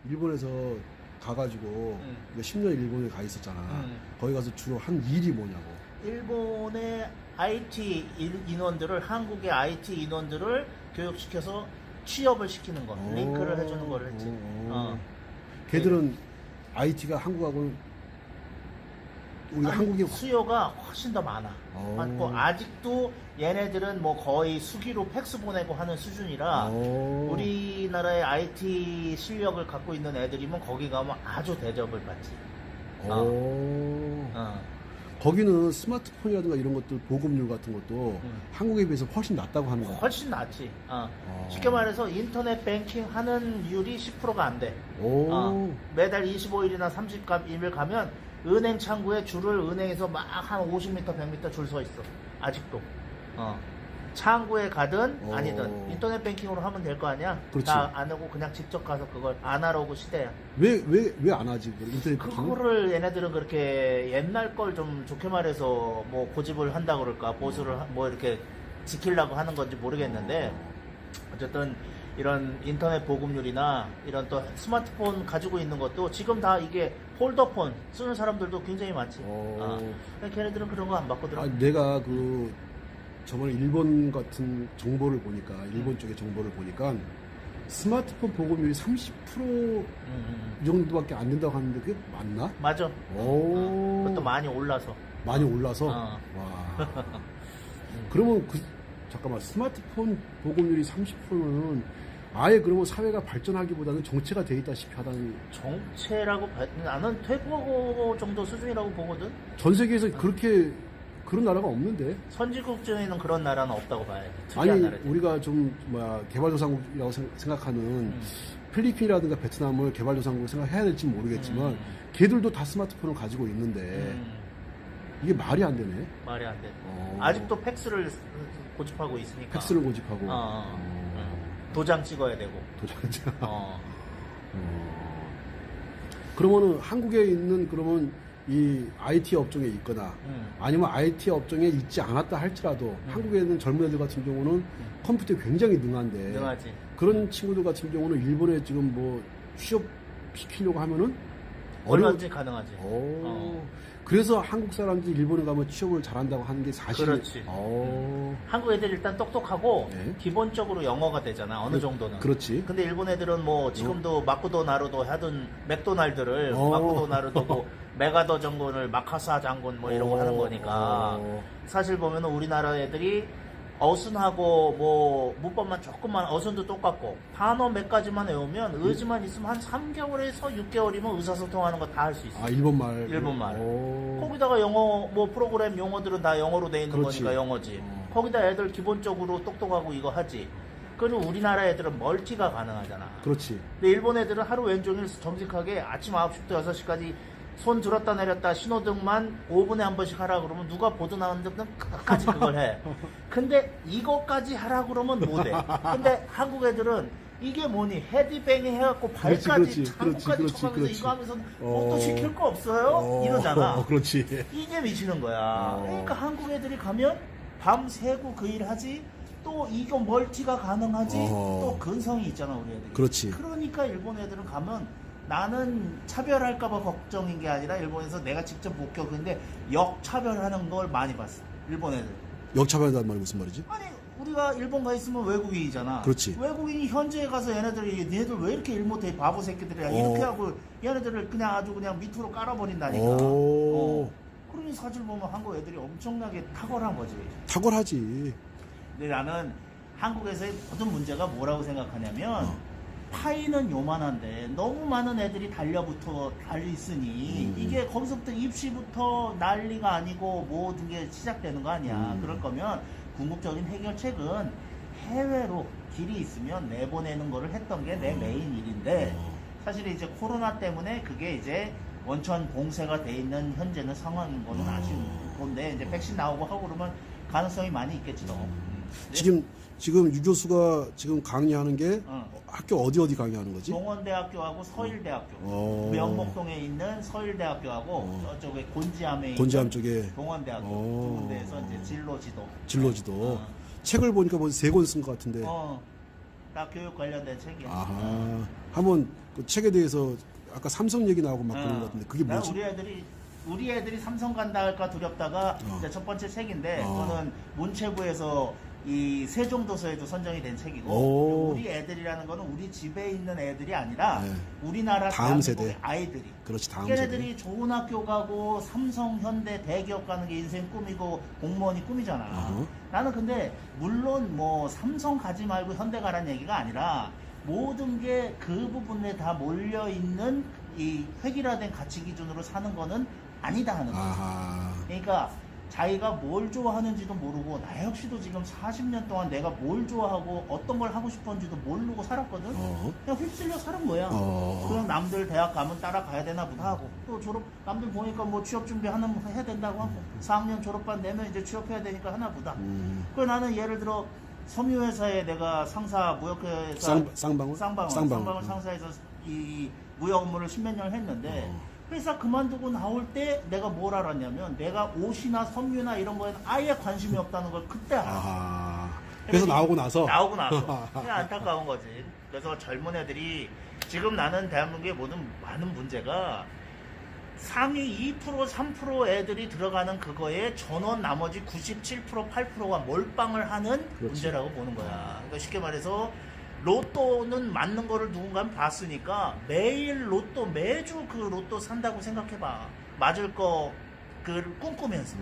일본에서 가가지고 10년 일본에 가 있었잖아. 거기 가서 주로 한 일이 뭐냐고. 일본의 IT 인원들을 한국의 IT 인원들을 교육시켜서 취업을 시키는 거, 링크를 해주는 걸 했지. 걔들은 IT가 한국하고는 우리 한국이 수요가 훨씬 더 많아. 많고 아직도 얘네들은 뭐 거의 수기로 팩스 보내고 하는 수준이라 우리나라의 IT 실력을 갖고 있는 애들이면 거기 가면 아주 대접을 받지. 거기는 스마트폰이라든가 이런 것들 보급률 같은 것도 한국에 비해서 훨씬 낮다고 하는 거야. 훨씬 낫지. 쉽게 말해서 인터넷 뱅킹 하는 율이 10%가 안 돼. 매달 25일이나 30일을 가면 은행 창구에 줄을 은행에서 막 한 50m, 100m 줄 서 있어. 아직도. 창구에 가든 아니든 인터넷 뱅킹으로 하면 될 거 아니야? 그렇지. 다 안 하고 그냥 직접 가서 그걸 아날로그 시대야. 왜 안 하지? 인터넷 뱅킹? 그거를 얘네들은 그렇게 옛날 걸 좀 좋게 말해서 뭐 고집을 한다 그럴까 보수를 뭐 이렇게 지키려고 하는 건지 모르겠는데 어쨌든 이런 인터넷 보급률이나 이런 또 스마트폰 가지고 있는 것도 지금 다 이게 폴더폰 쓰는 사람들도 굉장히 많지. 걔네들은 그런 거 안 받거든. 내가 저번에 일본 같은 정보를 보니까 일본 쪽의 정보를 보니까 스마트폰 보급률이 30% 정도밖에 안 된다고 하는데 그게 맞나? 맞아. 그것도 많이 올라서. 많이 올라서. 와. 그러면 잠깐만 스마트폰 보급률이 30%는 아예 그러면 사회가 발전하기보다는 정체가 돼 있다시피 하다는. 정체라고 나는 퇴보 정도 수준이라고 보거든. 전 세계에서 그렇게 그런 나라가 없는데. 선진국 중에는 그런 나라는 없다고 봐야 돼. 아니 나라지. 우리가 좀 개발도상국이라고 생각하는 필리핀이라든가 베트남을 개발도상국으로 생각해야 될지 모르겠지만 걔들도 다 스마트폰을 가지고 있는데 이게 말이 안 되네. 말이 안 돼. 아직도 팩스를 고집하고 있으니까. 팩스를 고집하고. 도장 찍어야 되고. 도장. 그러면은 한국에 있는 그러면 이 IT 업종에 있거나 아니면 IT 업종에 있지 않았다 할지라도 한국에 있는 젊은 애들 같은 경우는 컴퓨터에 굉장히 능한데 능하지. 그런 친구들 같은 경우는 일본에 지금 뭐 취업 시키려고 하면은 얼마든지 가능하지. 그래서 한국 사람들이 일본에 가면 취업을 잘한다고 하는 게 사실. 그렇지. 한국 애들 일단 똑똑하고 네. 기본적으로 영어가 되잖아. 어느 정도는. 그렇지. 근데 일본 애들은 뭐 지금도 마쿠도 나루도 하던 맥도날드를 마쿠도 나루도고 메가더 장군을 마카사 장군 뭐 이런 거 하는 거니까 사실 보면은 우리나라 애들이 어순하고 뭐 문법만 조금만 어순도 똑같고 단어 몇 가지만 외우면 의지만 있으면 한 3개월에서 6개월이면 의사소통하는 거 다 할 수 있어. 일본말. 거기다가 영어 뭐 프로그램 용어들은 다 영어로 돼 있는 그렇지. 거니까 영어지. 거기다 애들 기본적으로 똑똑하고 이거 하지. 그리고 우리나라 애들은 멀티가 가능하잖아. 그렇지. 근데 일본 애들은 하루 왼종일 정직하게 아침 9시부터 6시까지 손 들었다 내렸다 신호등만 5분에 한 번씩 하라 그러면 누가 보든 하는 데는 끝까지 그걸 해. 근데 이거까지 하라 그러면 못 해. 근데 한국 애들은 이게 뭐니 헤드뱅이 해갖고 발까지 창구까지 쳐가면서 이거 하면서 또 시킬 거 없어요? 이러잖아. 그렇지. 이게 미치는 거야. 그러니까 한국 애들이 가면 밤 새고 그 일 하지. 또 이거 멀티가 가능하지. 또 근성이 있잖아 우리 애들이. 그렇지. 그러니까 일본 애들은 가면 나는 차별할까봐 걱정인 게 아니라 일본에서 내가 직접 목격했는데 역차별하는 걸 많이 봤어. 일본 애들. 역차별한다는 말이 무슨 말이지? 아니 우리가 일본 가 있으면 외국인이잖아. 그렇지. 외국인이 현지에 가서 얘네들이 얘네들 왜 이렇게 일 못해 바보 새끼들이야 이렇게 하고 얘네들을 그냥 아주 그냥 밑으로 깔아버린다니까. 그러니 사실 보면 한국 애들이 엄청나게 탁월한 거지. 탁월하지. 근데 나는 한국에서의 모든 문제가 뭐라고 생각하냐면 파이는 요만한데 너무 많은 애들이 달려있으니 이게 거기서부터 입시부터 난리가 아니고 모든 게 시작되는 거 아니야. 그럴 거면 궁극적인 해결책은 해외로 길이 있으면 내보내는 거를 했던 게 내 메인 일인데 사실 이제 코로나 때문에 그게 이제 원천 봉쇄가 돼 있는 현재는 상황인 거는 아쉬운 건데 이제 백신 나오고 하고 그러면 가능성이 많이 있겠지 너. 지금 유 교수가 지금 강의하는 게 학교 어디 강의하는 거지? 동원대학교하고 서일대학교. 면목동에 있는 서일대학교하고 저쪽에 곤지암에 곤지암 있는 쪽에 동원대학교 두 군데에서 이제 진로지도. 책을 보니까 뭐 3권 쓴 것 같은데. 다 교육 관련된 책이야. 아하. 한번 그 책에 대해서 아까 삼성 얘기 나오고 막 그런 것 같은데 그게 난 뭐지? 우리 애들이 삼성 간다 할까 두렵다가 이제 첫 번째 책인데 그거는 문체부에서 이 세종도서에도 선정이 된 책이고 오. 우리 애들이라는 거는 우리 집에 있는 애들이 아니라 네. 우리나라 다음 대한민국의 세대. 아이들이 그렇지, 다음 세대. 걔네들이 좋은 학교 가고 삼성, 현대, 대기업 가는 게 인생 꿈이고 공무원이 꿈이잖아. 어허. 나는 근데 물론 뭐 삼성 가지 말고 현대 가라는 얘기가 아니라 모든 게 그 부분에 다 몰려 있는 이 획일화된 가치 기준으로 사는 거는 아니다 하는 거지. 아하. 그러니까 자기가 뭘 좋아하는지도 모르고 나 역시도 지금 40년 동안 내가 뭘 좋아하고 어떤 걸 하고 싶었는지도 모르고 살았거든. 그냥 휩쓸려 살은 거야. 그냥 남들 대학 가면 따라가야 되나 보다 하고 또 졸업 남들 보니까 뭐 취업 준비하는 해야 된다고 하고 4학년 졸업반 내면 이제 취업해야 되니까 하나 보다. 그래 나는 예를 들어 섬유회사에 내가 상사 무역회사 쌍방울 쌍방울 상사에서 이 무역 업무를 십몇 년을 했는데 회사 그만두고 나올 때 내가 뭘 알았냐면 내가 옷이나 섬유나 이런 거에는 아예 관심이 없다는 걸 그때 알았어. 아하. 그래서 나오고 나서 그냥 안타까운 거지. 그래서 젊은 애들이 지금 나는 대한민국의 많은 문제가 상위 2% 3% 애들이 들어가는 그거에 전원 나머지 97% 8%가 몰빵을 하는 문제라고 보는 거야. 그러니까 쉽게 말해서 로또는 맞는 거를 누군가 봤으니까 매일 로또 매주 그 로또 산다고 생각해봐. 맞을 거 그 꿈꾸면서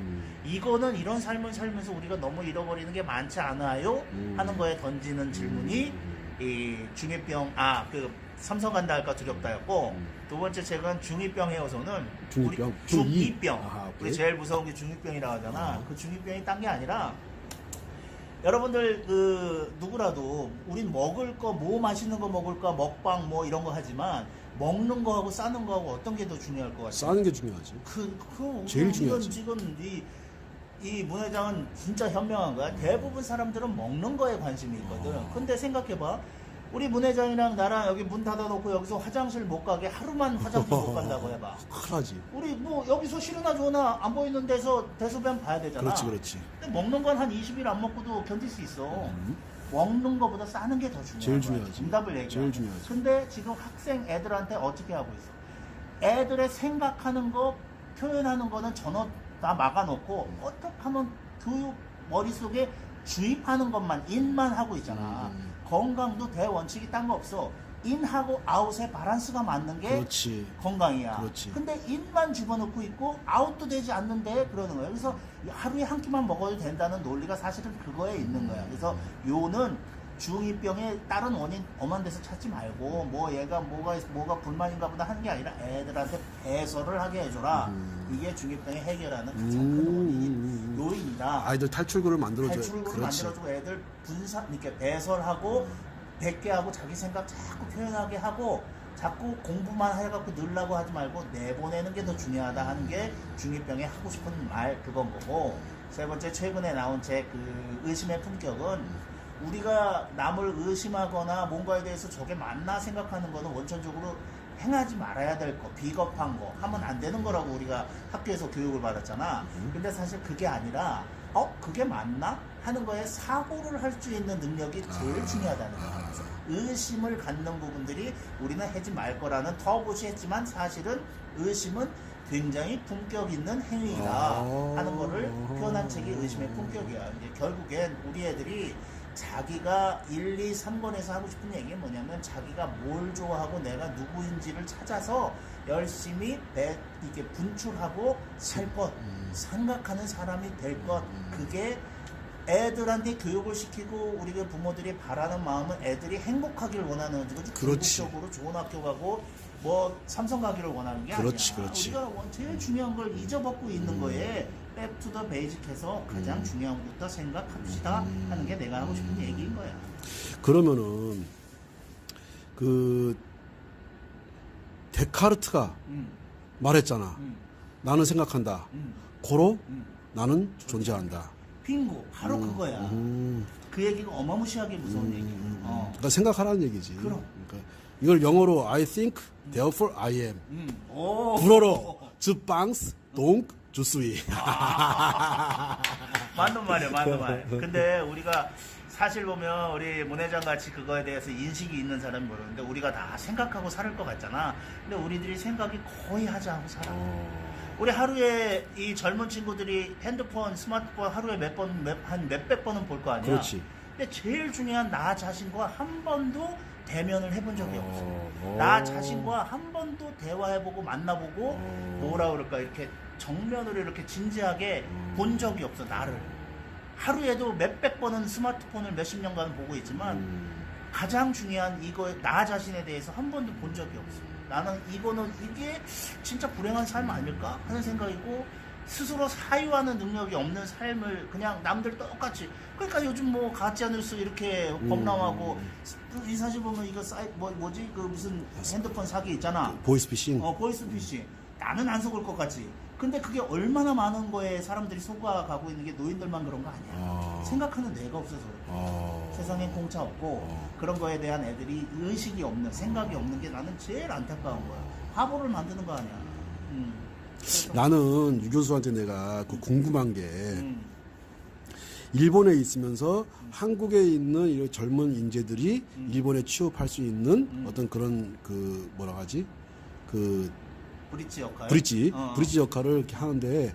이거는 이런 삶을 살면서 우리가 너무 잃어버리는 게 많지 않아요? 하는 거에 던지는 질문이 이 중이병 그 삼성 간다 할까 두렵다였고 두 번째 책은 중이병 해요소는 중이병? 중이병 아하, 우리 오케이. 제일 무서운 게 중이병이라고 하잖아. 그 중이병이 딴 게 아니라 여러분들 그 누구라도 우린 먹을 거 뭐 맛있는 거 먹을까 먹방 뭐 이런 거 하지만 먹는 거하고 싸는 거하고 어떤 게 더 중요할 것 같아? 싸는 게 중요하지. 제일 중요하지. 지금 이 문 회장은 진짜 현명한 거야. 대부분 사람들은 먹는 거에 관심이 있거든. 근데 생각해봐. 우리 문 회장이랑 나랑 여기 문 닫아놓고 여기서 화장실 못 가게 하루만 화장실 못 간다고 해봐. 큰일하지. 우리 뭐 여기서 싫으나 좋으나 안 보이는 데서 대소변 봐야 되잖아. 그렇지. 근데 먹는 건 한 20일 안 먹고도 견딜 수 있어. 먹는 거보다 싸는 게 더 중요한 제일 거야. 중요하지. 정답을 얘기해. 제일 중요하지. 근데 지금 학생 애들한테 어떻게 하고 있어? 애들의 생각하는 거, 표현하는 거는 전원 다 막아놓고 어떻게 하면 교육 머릿속에 주입하는 것만 인만 하고 있잖아. 건강도 대원칙이 딴 거 없어. 인하고 아웃의 밸런스가 맞는 게 그렇지. 건강이야. 그렇지. 근데 인만 집어넣고 있고 아웃도 되지 않는데 그러는 거예요. 그래서 하루에 한 끼만 먹어도 된다는 논리가 사실은 그거에 있는 거야. 그래서 요는 중2병의 다른 원인 엄한 데서 찾지 말고 뭐 얘가 뭐가 불만인가 보다 하는 게 아니라 애들한테 배설을 하게 해줘라. 이게 중2병의 해결하는 가장 큰 원인이 요인이다. 아이들 탈출구를 만들어줘야 탈출구를 그렇지. 만들어주고 애들 이렇게 배설하고 뱉게 하고 자기 생각 자꾸 표현하게 하고 자꾸 공부만 해갖고 늘라고 하지 말고 내보내는 게 더 중요하다 하는 게 중2병이 하고 싶은 말 그건 거고 세 번째 최근에 나온 책 그 의심의 품격은 우리가 남을 의심하거나 뭔가에 대해서 저게 맞나 생각하는 거는 원천적으로 행하지 말아야 될 거, 비겁한 거, 하면 안 되는 거라고 우리가 학교에서 교육을 받았잖아. 근데 사실 그게 아니라 그게 맞나? 하는 거에 사고를 할 수 있는 능력이 제일 중요하다는 거야. 그래서 의심을 갖는 부분들이 우리는 하지 말 거라는 터부시했지만 사실은 의심은 굉장히 품격 있는 행위이다 하는 거를 표현한 책이 의심의 품격이야. 이제 결국엔 우리 애들이 자기가 1, 2, 3권에서 하고 싶은 얘기는 뭐냐면 자기가 뭘 좋아하고 내가 누구인지를 찾아서 열심히 이렇게 분출하고 살 것, 생각하는 사람이 될 것, 그게 애들한테 교육을 시키고 우리 부모들이 바라는 마음은 애들이 행복하기를 원하는 거지. 그렇지. 궁극적으로 좋은 학교 가고 뭐 삼성 가기를 원하는 게 그렇지, 아니야. 그렇지. 우리가 제일 중요한 걸 잊어먹고 있는 거에 백투더 베이직해서 가장 중요한 것부터 생각합시다 하는 게 내가 하고 싶은 얘기인 거야. 그러면은 그 데카르트가 말했잖아. 나는 생각한다. 고로 나는 존재한다. 빙고 바로 그거야. 그 얘기가 어마무시하게 무서운 얘기야. 그러니까 생각하라는 얘기지. 그럼. 그러니까 이걸 영어로 I think, therefore I am. 오. 불어로 즈빵스 동 주스위. 맞는 말이야, 맞는 말. 근데 우리가 사실 보면 우리 문 회장 같이 그거에 대해서 인식이 있는 사람이 모르는데 우리가 다 생각하고 살을 것 같잖아. 근데 우리들이 생각이 거의 하지 않고 살아. 우리 하루에 이 젊은 친구들이 핸드폰, 스마트폰 하루에 한 몇백 번은 볼 거 아니야. 그렇지. 근데 제일 중요한 나 자신과 한 번도 대면을 해본 적이 없어. 나 자신과 한 번도 대화해보고 만나보고 뭐라 그럴까 이렇게 정면으로 이렇게 진지하게 본 적이 없어 나를. 하루에도 몇백 번은 스마트폰을 몇십 년간 보고 있지만 가장 중요한 이거 나 자신에 대해서 한 번도 본 적이 없어. 나는 이게 진짜 불행한 삶 아닐까 하는 생각이고 스스로 사유하는 능력이 없는 삶을 그냥 남들 똑같이. 그러니까 요즘 뭐 가짜뉴스 이렇게 범람하고 이 사실 보면 이거 뭐지 그 무슨 핸드폰 사기 있잖아. 보이스피싱. 보이스피싱. 나는 안 속을 것 같지. 근데 그게 얼마나 많은 거에 사람들이 속아가고 있는 게 노인들만 그런 거 아니야. 생각하는 뇌가 없어서 그래. 세상에 공짜 없고 그런 거에 대한 애들이 의식이 없는 생각이 없는 게 나는 제일 안타까운 거야. 바보를 만드는 거 아니야. 나는 유 교수한테 내가 그 궁금한 게 일본에 있으면서 한국에 있는 이런 젊은 인재들이 일본에 취업할 수 있는 어떤 그런 그 뭐라 하지 그 브릿지 역할. 브릿지 역할을 이렇게 하는데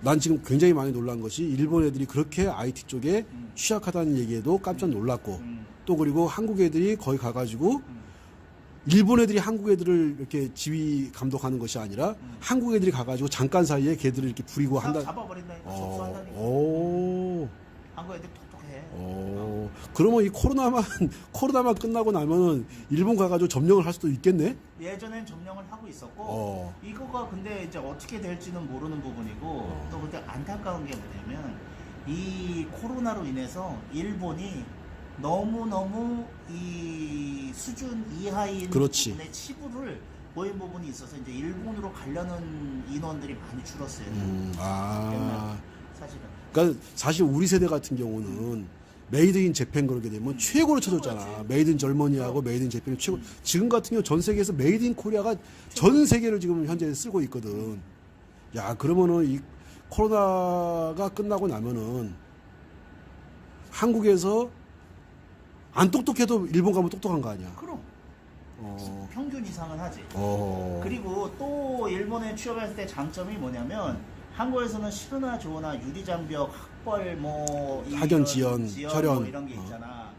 난 지금 굉장히 많이 놀란 것이 일본 애들이 그렇게 IT 쪽에 취약하다는 얘기에도 깜짝 놀랐고 또 그리고 한국 애들이 거기 가가지고 일본 애들이 한국 애들을 이렇게 지휘 감독하는 것이 아니라 한국 애들이 가가지고 잠깐 사이에 걔들을 이렇게 부리고 한다. 잡아버린다니까. 접수한다니까. 한국 애들 똑똑해. 그러면 이 코로나만 끝나고 나면은 일본 가가지고 점령을 할 수도 있겠네? 예전엔 점령을 하고 있었고, 이거가 근데 이제 어떻게 될지는 모르는 부분이고, 또 근데 안타까운 게 뭐냐면, 이 코로나로 인해서 일본이 너무너무 이 수준 이하인 그렇지. 부분의 치부를 보인 부분이 있어서 이제 일본으로 가려는 인원들이 많이 줄었어요. 사실은. 그러니까 사실 우리 세대 같은 경우는 메이드 인 재팬 그러게 되면 최고로 쳐줬잖아. 메이드 인 젊은이하고 메이드 인 재팬이 최고. 지금 같은 경우 전 세계에서 메이드 인 코리아가 전 세계를 지금 현재 쓰고 있거든. 야, 그러면은 이 코로나가 끝나고 나면은 한국에서 안 똑똑해도 일본 가면 똑똑한 거 아니야? 그럼. 평균 이상은 하지. 그리고 또 일본에 취업했을 때 장점이 뭐냐면 한국에서는 싫으나 좋으나 유리장벽, 학벌, 학연, 지연, 혈연 뭐 이런 게 있잖아.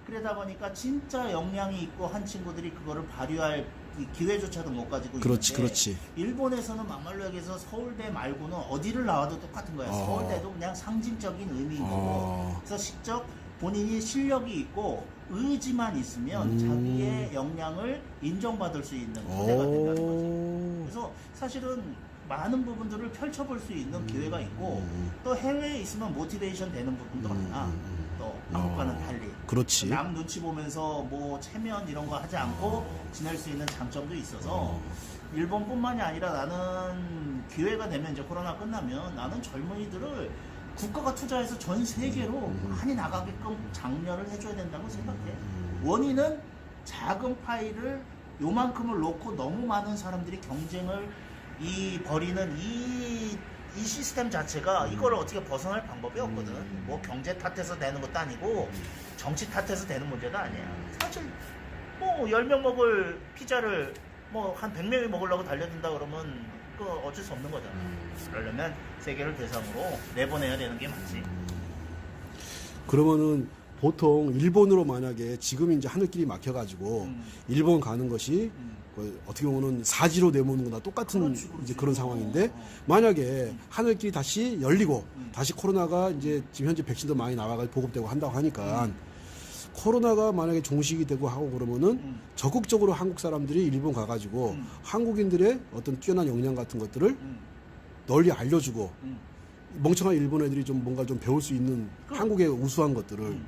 그러다 보니까 진짜 역량이 있고 한 친구들이 그거를 발휘할 이 기회조차도 못 가지고 그렇지. 일본에서는 막말로 얘기해서 서울대 말고는 어디를 나와도 똑같은 거야. 서울대도 그냥 상징적인 의미인 거고. 그래서 직접 본인이 실력이 있고 의지만 있으면 자기의 역량을 인정받을 수 있는 부대가 된다는 거지. 그래서 사실은 많은 부분들을 펼쳐볼 수 있는 기회가 있고 또 해외에 있으면 모티베이션 되는 부분도 많아. 또 한국과는 달리. 그렇지. 남 눈치 보면서 뭐 체면 이런 거 하지 않고 지낼 수 있는 장점도 있어서 일본뿐만이 아니라 나는 기회가 되면 이제 코로나 끝나면 나는 젊은이들을 국가가 투자해서 전 세계로 많이 나가게끔 장려를 해줘야 된다고 생각해. 원인은 작은 파일을 요만큼을 놓고 너무 많은 사람들이 경쟁을 벌이는 이 시스템 자체가 이걸 어떻게 벗어날 방법이 없거든. 뭐 경제 탓해서 되는 것도 아니고 정치 탓해서 되는 문제도 아니야. 사실 뭐 10명 먹을 피자를 뭐 한 100명이 먹으려고 달려든다 그러면 그 어쩔 수 없는 거잖아. 그러려면 세계를 대상으로 내보내야 되는 게 맞지. 그러면은 보통 일본으로 만약에 지금 이제 하늘길이 막혀가지고 일본 가는 것이 어떻게 보면은 사지로 내모는 거나 똑같은 그렇지. 이제 그런 상황인데 만약에 하늘길이 다시 열리고 다시 코로나가 이제 지금 현재 백신도 많이 나와가지고 보급되고 한다고 하니까 코로나가 만약에 종식이 되고 하고 그러면은 적극적으로 한국 사람들이 일본 가가지고 한국인들의 어떤 뛰어난 역량 같은 것들을 널리 알려주고 멍청한 일본 애들이 좀 뭔가 좀 배울 수 있는 한국의 우수한 것들을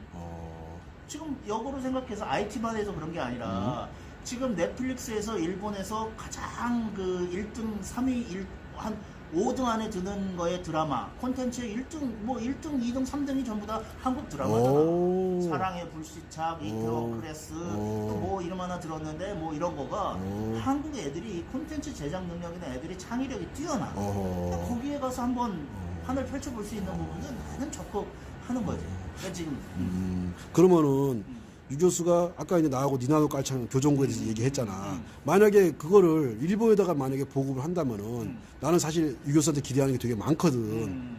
지금 역으로 생각해서 IT만 해서 그런 게 아니라 지금 넷플릭스에서 일본에서 가장 그 1등, 3위, 한 5등 안에 드는 거에 드라마 콘텐츠의 1등, 뭐 1등, 2등, 3등이 전부 다 한국 드라마잖아. 사랑의 불시착, 이태원크레스, 또 뭐 이름 하나 들었는데 뭐 이런 거가 한국 애들이 콘텐츠 제작 능력이나 애들이 창의력이 뛰어나. 거기에 가서 한번 판을 펼쳐볼 수 있는 부분은 나는 적극 하는 거지. 그러니까 지금 그러면은 유교수가 아까 이제 나하고 니나노 깔창 교정구에 대해서 얘기했잖아. 만약에 그거를 일본에다가 만약에 보급을 한다면은 나는 사실 유교수한테 기대하는 게 되게 많거든.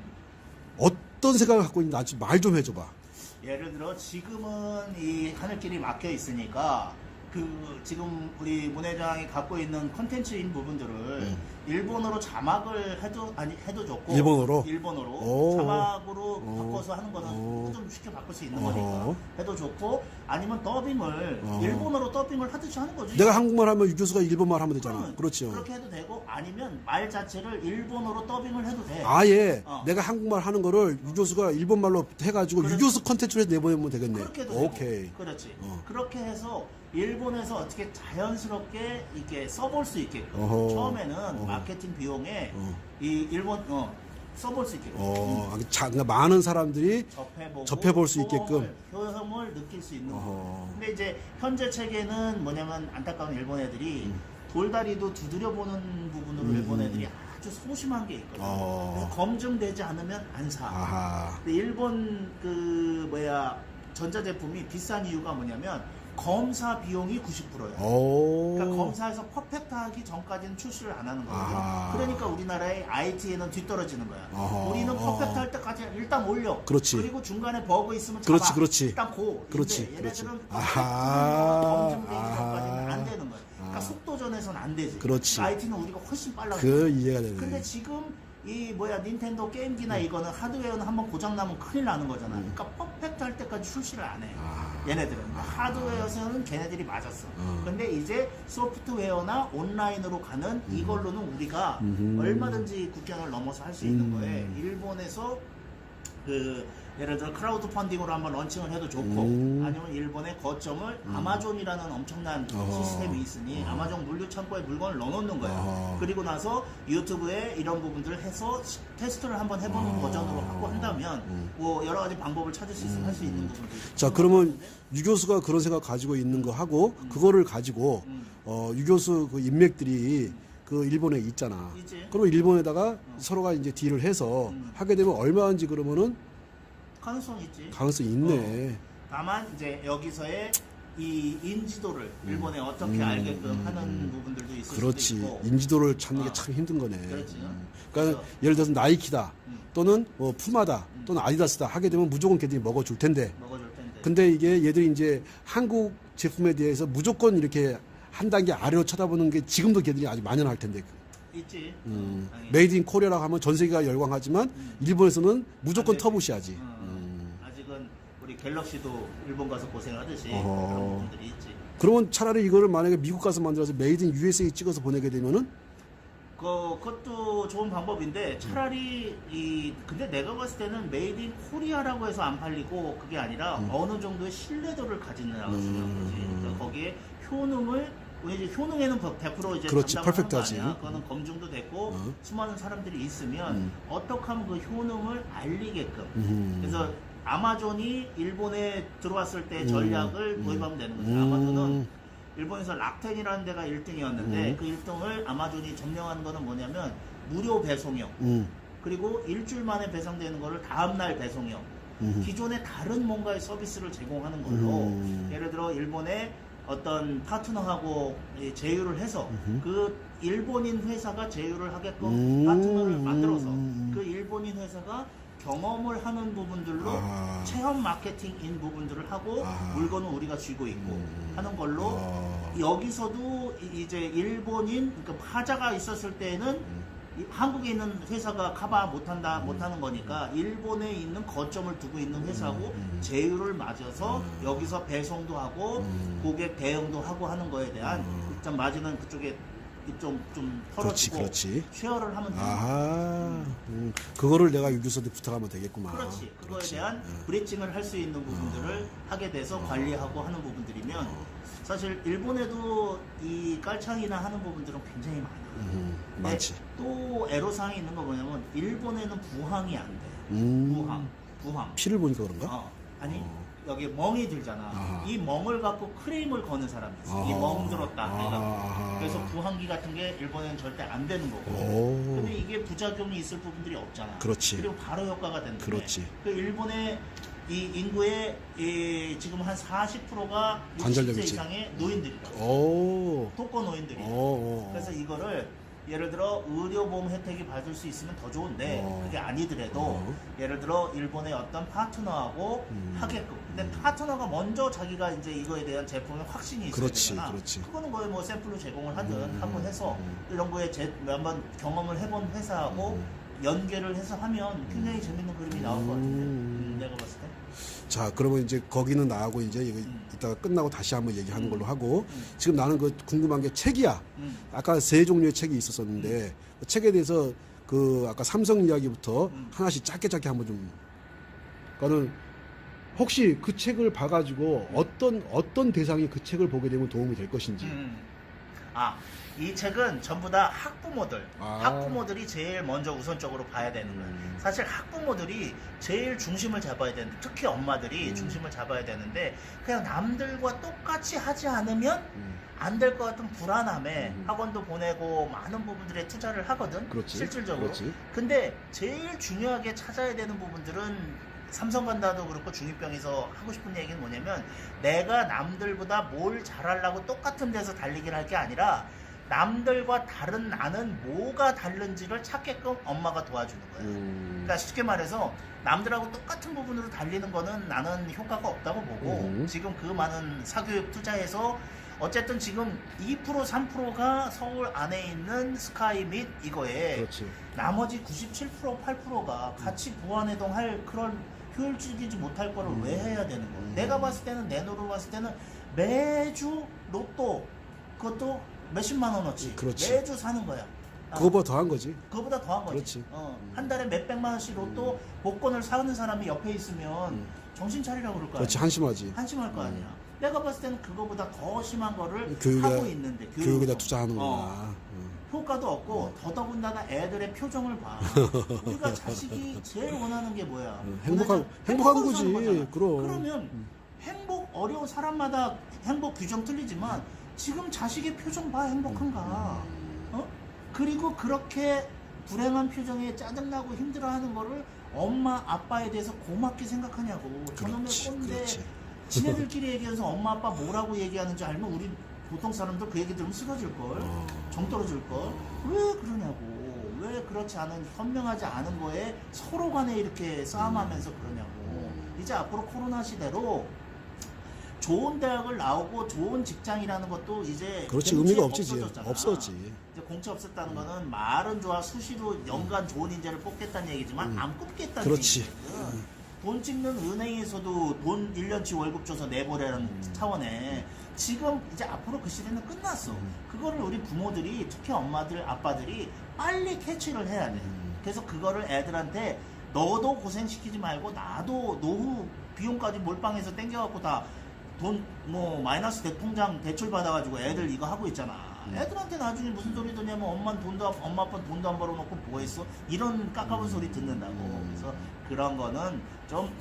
어떤 생각을 갖고 있는지 나 말 좀 해줘봐. 예를 들어 지금은 이 하늘길이 막혀 있으니까 그 지금 우리 문 회장이 갖고 있는 컨텐츠인 부분들을 일본어로 자막을 해도 좋고 일본어로? 일본어로 자막으로 바꿔서 하는 거는 좀 쉽게 바꿀 수 있는 거니까 해도 좋고 아니면 더빙을 일본어로 더빙을 하듯이 하는 거지. 내가 한국말 하면 유교수가 일본말 하면 되잖아. 그러면 그렇죠. 그렇게 해도 되고 아니면 말 자체를 일본어로 더빙을 해도 돼. 아예 내가 한국말 하는 거를 유교수가 일본말로 해가지고 그렇지. 유교수 컨텐츠로 해서 내보내면 되겠네. 그렇게도 오케이. 되고. 그렇지. 그렇게 해서 일본에서 어떻게 자연스럽게 이렇게 써볼 수 있게끔 처음에는 마케팅 비용에 이 일본 써볼 수 있게끔 그러니까 많은 사람들이 접해볼 수 있게끔. 효험을 느낄 수 있는 거. 근데 이제 현재 체계는 뭐냐면 안타까운 일본 애들이 돌다리도 두드려 보는 부분으로 일본 애들이 아주 소심한 게 있거든. 그래서 검증되지 않으면 안 사. 아하. 근데 일본 전자제품이 비싼 이유가 뭐냐면 검사 비용이 90%야. 그러니까 검사에서 퍼펙트하기 전까지는 출시를 안 하는 거거든. 그러니까 우리나라의 IT에는 뒤떨어지는 거야. 우리는 퍼펙트할 때까지 일단 올려. 그렇지. 그리고 중간에 버그 있으면 잡아. 그렇지. 일단 고. 그렇지. 얘네들은 아하. 검증되기 전까지는 안 되는 거야. 그러니까 속도전에서는 안 되지. 그렇지. IT는 우리가 훨씬 빨라. 그 이해가 되네. 근데 지금 이 닌텐도 게임기나 이거는 하드웨어는 한번 고장 나면 큰일 나는 거잖아. 그러니까 퍼펙트 할 때까지 출시를 안 해. 얘네들은 하드웨어에서는 걔네들이 맞았어. 근데 이제 소프트웨어나 온라인으로 가는 이걸로는 우리가 얼마든지 국경을 넘어서 할 수 있는 거에 일본에서 예를 들어 크라우드 펀딩으로 한번 런칭을 해도 좋고 아니면 일본의 거점을 아마존이라는 엄청난 시스템이 있으니 아마존 물류 창고에 물건을 넣어놓는 거야. 그리고 나서 유튜브에 이런 부분들을 해서 테스트를 한번 해보는 버전으로 하고 한다면 뭐 여러 가지 방법을 찾을 수 있으면 할 수 있는 부분들이 자, 그러면 유교수가 그런 생각 가지고 있는 거 하고 그거를 가지고 유교수 그 인맥들이 그 일본에 있잖아. 있지. 그러면 일본에다가 서로가 이제 딜을 해서 하게 되면 얼마인지 그러면은 가능성이 있지. 가능성이 있네. 다만 이제 여기서의 이 인지도를 일본에 어떻게 알게끔 하는 부분들도 있을 그렇지. 수도 있고. 인지도를 찾는 게 참 힘든 거네. 그렇지. 그러니까 예를 들어서 나이키다 또는 푸마다 또는 아디다스다 하게 되면 무조건 걔들이 먹어줄 텐데. 먹어줄 텐데. 근데 이게 얘들이 이제 한국 제품에 대해서 무조건 이렇게 한 단계 아래로 쳐다보는 게 지금도 걔들이 아주 만연할 텐데. 있지. 메이드 인 코리아라고 하면 전 세계가 열광하지만 일본에서는 무조건 터부시하지. 아직은 우리 갤럭시도 일본 가서 고생하듯이 그런 부분들이 있지. 그러면 차라리 이거를 만약에 미국 가서 만들어서 메이드 인 USA 찍어서 보내게 되면은 그것도 좋은 방법인데 차라리 근데 내가 봤을 때는 메이드 인 코리아라고 해서 안 팔리고 그게 아니라 어느 정도의 신뢰도를 가지느냐가 중요한 거지. 그러니까 거기에 효능을 이제 효능에는 100% 이제 그렇지, 담당하는 퍼펙트하지. 거 아니야. 그거는 검증도 됐고 수많은 사람들이 있으면 어떻게 하면 그 효능을 알리게끔. 그래서 아마존이 일본에 들어왔을 때 전략을 도입하면 되는 거죠. 아마존은 일본에서 락텐이라는 데가 1등이었는데 그 1등을 아마존이 점령한 거는 뭐냐면 무료 배송형. 그리고 일주일 만에 배송되는 거를 다음날 배송형. 기존에 다른 뭔가의 서비스를 제공하는 걸로 예를 들어 일본의 어떤 파트너하고 제휴를 해서 그 일본인 회사가 제휴를 하게끔 파트너를 만들어서 그 일본인 회사가 경험을 하는 부분들로 체험 마케팅인 부분들을 하고 물건은 우리가 쥐고 있고 하는 걸로 여기서도 이제 일본인 그러니까 하자가 있었을 때는 한국에 있는 회사가 커버 못하는 거니까 일본에 있는 거점을 두고 있는 회사하고 제휴를 맞아서 여기서 배송도 하고 고객 대응도 하고 하는 거에 대한 일단 마진은 그쪽에 좀 털어주고 그렇지. 쉐어를 하면 되는 아하. 그거를 내가 유교수한테 부탁하면 되겠구만. 그렇지. 그거에 대한 브리칭을 할 수 있는 부분들을 하게 돼서 관리하고 하는 부분들이면 사실 일본에도 이 깔창이나 하는 부분들은 굉장히 많아. 많지. 또 애로사항이 있는 거 뭐냐면 일본에는 부항이 안 돼. 부항. 피를 보니까 그런가? 아니 여기 멍이 들잖아. 아하. 이 멍을 갖고 크레임을 거는 사람이 있어. 이 아하. 멍 들었다. 아하. 그래서 부항기 같은 게 일본에는 절대 안 되는 거고. 오. 근데 이게 부작용이 있을 부분들이 없잖아. 그렇지. 그리고 바로 효과가 되는데. 그렇지. 그 일본의 이 인구의 지금 한 40%가 60세 관절염이지. 이상의 노인들이다. 오. 독거 노인들이. 오. 그래서 이거를 예를 들어 의료보험 혜택이 받을 수 있으면 더 좋은데 그게 아니더라도 예를 들어 일본의 어떤 파트너하고 하게끔. 근데 파트너가 먼저 자기가 이제 이거에 대한 제품의 확신이 있어야 그렇지, 되잖아. 그렇지. 그거는 거의 뭐 샘플로 제공을 하든 하고 해서 이런 거에 한번 경험을 해본 회사하고 연계를 해서 하면 굉장히 재밌는 그림이 나올 것 같은데 내가 봤을 때. 자, 그러면 이제 거기는 나하고 이제 이거 이따가 끝나고 다시 한번 얘기하는 걸로 하고 지금 나는 그 궁금한 게 책이야. 아까 세 종류의 책이 있었었는데 그 책에 대해서 그 아까 삼성 이야기부터 하나씩 짧게 한번 좀. 그러니까는 혹시 그 책을 봐가지고 어떤 대상이 그 책을 보게 되면 도움이 될 것인지. 이 책은 전부 다 학부모들, 아. 학부모들이 제일 먼저 우선적으로 봐야 되는 거예요. 사실 학부모들이 제일 중심을 잡아야 되는데, 특히 엄마들이 중심을 잡아야 되는데, 그냥 남들과 똑같이 하지 않으면 안 될 것 같은 불안함에 학원도 보내고 많은 부분들에 투자를 하거든. 그렇지. 실질적으로. 그렇지. 근데 제일 중요하게 찾아야 되는 부분들은 삼성간다도 그렇고 중2병에서 하고 싶은 얘기는 뭐냐면 내가 남들보다 뭘 잘하려고 똑같은 데서 달리기를 할 게 아니라 남들과 다른 나는 뭐가 다른지를 찾게끔 엄마가 도와주는 거예요. 그러니까 쉽게 말해서 남들하고 똑같은 부분으로 달리는 거는 나는 효과가 없다고 보고 지금 그 많은 사교육 투자해서 어쨌든 지금 2% 3%가 서울 안에 있는 스카이 및 이거에 그렇지. 나머지 97% 8%가 같이 부안해동 할 그런 효율적이지 못할 거를 왜 해야 되는 거야? 내가 봤을 때는 내 노로 봤을 때는 매주 로또 그것도 몇십만 원어치 그렇지. 매주 사는 거야. 그거보다 더한 거지. 그거보다 더한 거지. 그렇지. 한 달에 몇백만 원씩 로또 복권을 사는 사람이 옆에 있으면 정신 차리라고 그럴 거 아니야. 그렇지. 한심하지. 한심할 거 아니야. 내가 봤을 때는 그거보다 더 심한 거를 교육에- 하고 있는데 교육에다 투자하는구나. 효과도 없고 더더군다나 애들의 표정을 봐. 우리가 자식이 제일 원하는 게 뭐야? 행복한 행복하게 거지. 사는 거잖아. 그럼. 그러면 행복 어려운 사람마다 행복 규정 틀리지만 지금 자식의 표정 봐 행복한가? 그리고 그렇게 불행한 표정에 짜증나고 힘들어하는 거를 엄마 아빠에 대해서 고맙게 생각하냐고. 저놈의 그렇지, 꼰대. 그렇지. 지네들끼리 얘기해서 엄마 아빠 뭐라고 얘기하는지 알면 우리 보통 사람들 그 얘기 들으면 쓰러질걸. 정 떨어질걸. 왜 그러냐고. 왜 그렇지 않은 현명하지 않은 거에 서로 간에 이렇게 싸움하면서 그러냐고. 이제 앞으로 코로나 시대로 좋은 대학을 나오고 좋은 직장이라는 것도 이제 그렇지. 공채 의미가 없지. 없어졌잖아. 없었지. 이제 공채 없었다는 거는 말은 좋아 수시로 연간 좋은 인재를 뽑겠다는 얘기지만 안 뽑겠다는 그렇지. 얘기거든. 돈 찍는 은행에서도 돈 1년치 월급 줘서 내보내는 차원에 지금 이제 앞으로 그 시대는 끝났어. 그거를 우리 부모들이 특히 엄마들 아빠들이 빨리 캐치를 해야 돼. 그래서 그거를 애들한테 너도 고생시키지 말고 나도 노후 비용까지 몰빵해서 땡겨갖고 다 돈 뭐 마이너스 대통장 대출 받아가지고 애들 이거 하고 있잖아. 애들한테 나중에 무슨 소리 듣냐면 엄마 아빠 돈도 안 벌어놓고 뭐 했어? 이런 깝깝한 소리 듣는다고. 그래서 그런 거는 좀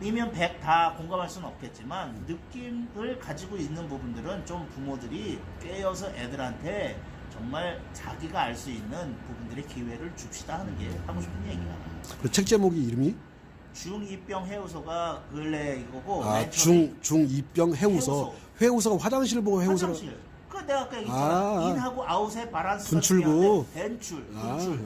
100이면 100 다 공감할 수는 없겠지만 느낌을 가지고 있는 부분들은 좀 부모들이 깨어서 애들한테 정말 자기가 알 수 있는 부분들의 기회를 줍시다 하는 게 하고 싶은 얘기야. 그 책 제목이 이름이? 중2병 해우소가 근래 이거고 맨 처음에 중2병 해우소. 회우소가 화장실을 보고 해우소를. 화장실. 그 내가 아까 얘기했잖아. 인하고 아웃의 바란스가 분출구. 중요한데 벤출,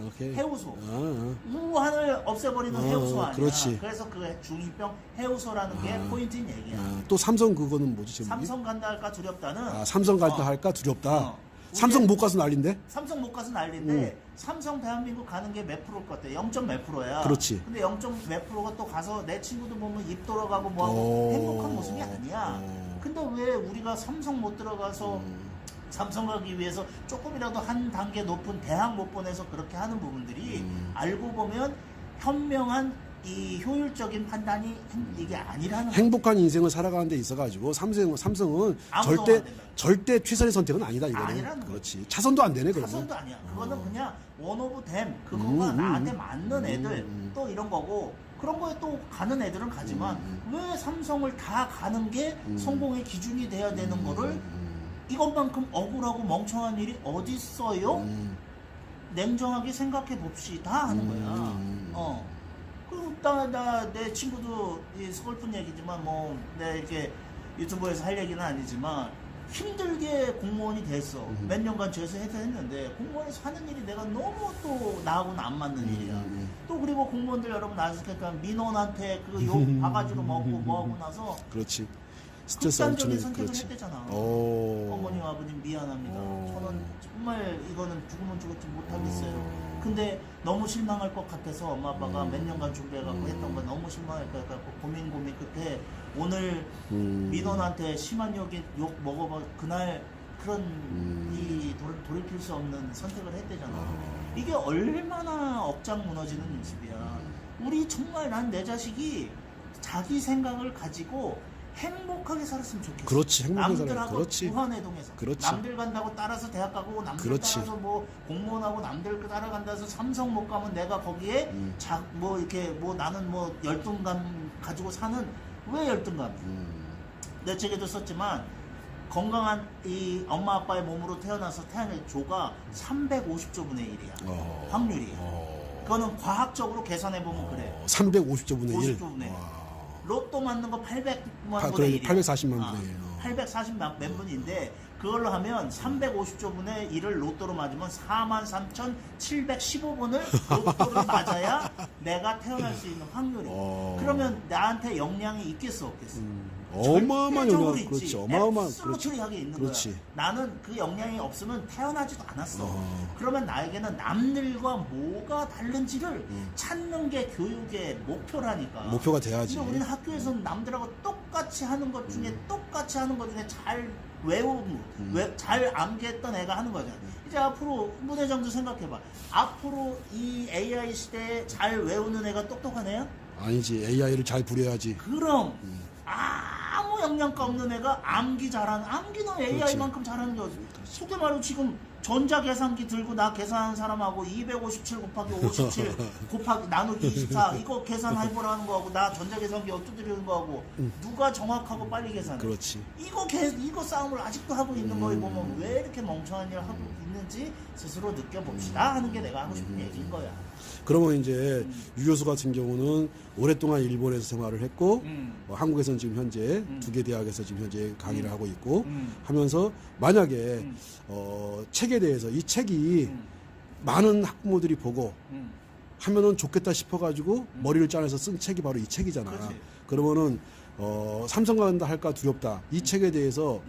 오케이. 해우소. 아. 우한을 없애버리는 해우소 아니야. 그렇지. 그래서 그 중2병 해우소라는 게 포인트인 얘기야. 또 삼성 그거는 뭐지 제목이? 삼성 간다 할까 두렵다는. 삼성 갈까 할까 두렵다. 삼성 우리 못 가서 난린데? 삼성 못 가서 난리인데 삼성 대한민국 가는 게 몇 프로일 것 같아? 0점 몇 프로야. 그렇지. 근데 0점 몇 프로가 또 가서 내 친구들 보면 입 돌아가고 뭐하고 행복한 모습이 아니야. 근데 왜 우리가 삼성 못 들어가서 삼성 가기 위해서 조금이라도 한 단계 높은 대학 못 보내서 그렇게 하는 부분들이 알고 보면 현명한 이 효율적인 판단이 이게 아니라는 거야. 행복한 인생을 살아가는 데 있어가지고 삼성은 아무도 안 된다. 절대 최선의 선택은 아니다 이거는. 아니라는 거야. 그렇지. 차선도 안 되네 그러면. 차선도 아니야. 그거는 그냥 원 오브 댐. 그거가 나한테 맞는 애들 또 이런 거고 그런 거에 또 가는 애들은 가지만 왜 삼성을 다 가는 게 성공의 기준이 돼야 되는 거를 이것만큼 억울하고 멍청한 일이 어디 있어요? 냉정하게 생각해 봅시다 하는 거야. 그리고 내 친구도 이 서글픈 얘기지만 뭐 내 이렇게 유튜브에서 할 얘기는 아니지만 힘들게 공무원이 됐어. 몇 년간 죄수해서 했는데 공무원에서 하는 일이 내가 너무 또 나하고는 안 맞는 일이야. 또 그리고 공무원들 여러분 아시겠지까 민원한테 그 욕 바가지로 먹고 뭐하고 나서 그렇지. 스트레스 극단적인 엄청 선택을 그렇지. 했대잖아. 오. 어머님 아버님 미안합니다. 저는 정말 이거는 죽으면 죽었지 못하겠어요. 근데 너무 실망할 것 같아서 엄마 아빠가 몇 년간 준비해갖고 했던 거 너무 실망할 것 같고 고민 끝에 오늘 민원한테 심한 욕 먹어봐 그날 그런 이 돌이킬 수 없는 선택을 했대잖아. 이게 얼마나 억장 무너지는 모습이야. 우리 정말 난 내 자식이 자기 생각을 가지고 행복하게 살았으면 좋겠어. 그렇지, 행복하게 살아야 남들하고 그렇지. 무한회동해서. 그렇지. 남들 간다고 따라서 대학 가고 남들 그렇지. 따라서 뭐 공무원하고 남들 따라간다 해서 삼성 못 가면 내가 거기에 뭐 이렇게 뭐 나는 뭐 열등감 가지고 사는 왜 열등감? 내 책에도 썼지만 건강한 이 엄마 아빠의 몸으로 태어나서 태어날 조가 350조분의 1이야. 확률이. 그거는 과학적으로 계산해 보면 그래. 350조분의 1. 50조분의 1. 로또 맞는 거 800만 그래, 분의 1이야. 840만 분의 1. 840만 몇 분인데 그걸로 하면 350조분의 1을 로또로 맞으면 43,715번을 로또를 맞아야 내가 태어날 수 있는 확률이. 그러면 나한테 영향이 있겠어 없겠어? 어마어마한 영향. 있지. 그렇지. 어마어마한. 앱솔루트리하게 있는 그렇지. 거야. 나는 그 영향이 없으면 태어나지도 않았어. 그러면 나에게는 남들과 뭐가 다른지를 찾는 게 교육의 목표라니까. 목표가 돼야지. 근데 우리는 학교에서는 남들하고 똑같이 하는 것 중에 잘 외우고 잘 암기했던 애가 하는 거잖아. 이제 앞으로 문 회장도 생각해봐. 앞으로 이 AI 시대에 잘 외우는 애가 똑똑한 애야? 아니지. AI를 잘 부려야지. 그럼 아무 영양가 없는 애가 암기는 AI만큼 잘하는 거지. 속에 말로 지금 전자계산기 들고 나 계산하는 사람하고 257 곱하기 57 곱하기 나누기 24 이거 계산해보라는 거하고 나 전자계산기 엿두드리는 거하고 누가 정확하고 빨리 계산해. 그렇지. 이거 싸움을 아직도 하고 있는 거에 보면 왜 이렇게 멍청한 일을 하고 있는지 스스로 느껴봅시다 하는 게 내가 하고 싶은 얘기인 거야. 그러면 이제 유 교수 같은 경우는 오랫동안 일본에서 생활을 했고 한국에서는 지금 현재 두 개 대학에서 지금 현재 강의를 하고 있고 하면서 만약에 책에 대해서 이 책이 많은 학부모들이 보고 하면은 좋겠다 싶어가지고 머리를 짜내서 쓴 책이 바로 이 책이잖아. 그렇지. 그러면은 삼성 간다 할까 두렵다. 이 책에 대해서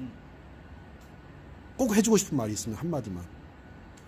꼭 해주고 싶은 말이 있으면 한마디만.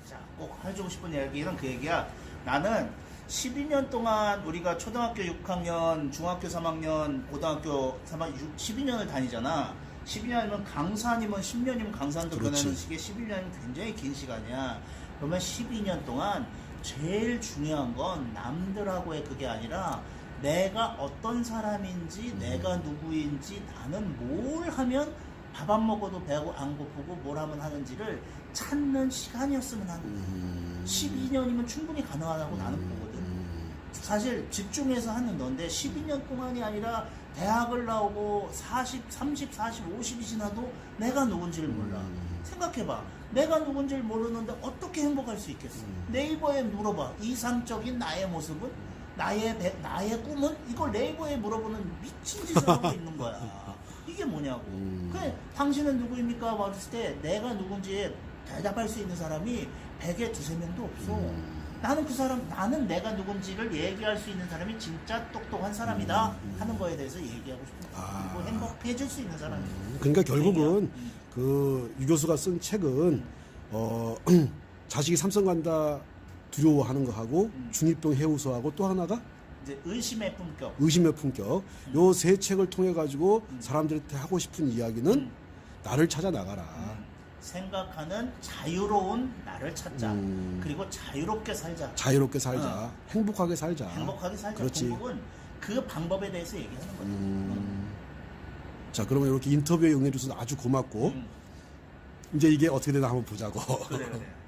자, 꼭 해주고 싶은 얘기는 그 얘기야. 나는 12년 동안 우리가 초등학교 6학년, 중학교 3학년, 고등학교 3학년, 12년을 다니잖아. 12년이면 강사 아니면 10년이면 강사한테 그렇지. 보내는 시기에 11년이면 굉장히 긴 시간이야. 그러면 12년 동안 제일 중요한 건 남들하고의 그게 아니라 내가 어떤 사람인지 내가 누구인지 나는 뭘 하면 밥 안 먹어도 배 안 고프고 뭘 하면 하는지를 찾는 시간이었으면 하는 거야. 12년이면 충분히 가능하다고 나는 보거든. 사실 집중해서 하는 건데 12년 동안이 아니라 대학을 나오고 40, 30, 40, 50이 지나도 내가 누군지를 몰라. 생각해봐. 내가 누군지를 모르는데 어떻게 행복할 수 있겠어? 네이버에 물어봐. 이상적인 나의 모습은? 나의 꿈은? 이걸 네이버에 물어보는 미친 짓을 하고 있는 거야. 이게 뭐냐고. 그래, 당신은 누구입니까? 말했을 때 내가 누군지에 대답할 수 있는 사람이 100에 두세 명도 없어. 나는 내가 누군지를 얘기할 수 있는 사람이 진짜 똑똑한 사람이다 하는 거에 대해서 얘기하고 싶어. 그리고 행복해질 수 있는 사람이야. 그러니까 결국은 그 유 교수가 쓴 책은 자식이 삼성 간다 두려워하는 거하고 중이병 해우소하고 또 하나가 이제 의심의 품격. 의심의 품격. 요 세 책을 통해 가지고 사람들한테 하고 싶은 이야기는 나를 찾아 나가라. 생각하는 자유로운 나를 찾자. 그리고 자유롭게 살자. 자유롭게 살자. 행복하게 살자. 행복하게 살자. 그렇지. 공복은 그 방법에 대해서 얘기하는 거야. 자, 그러면 이렇게 인터뷰에 응해줘서 아주 고맙고 이제 이게 어떻게 되나 한번 보자고. 그래.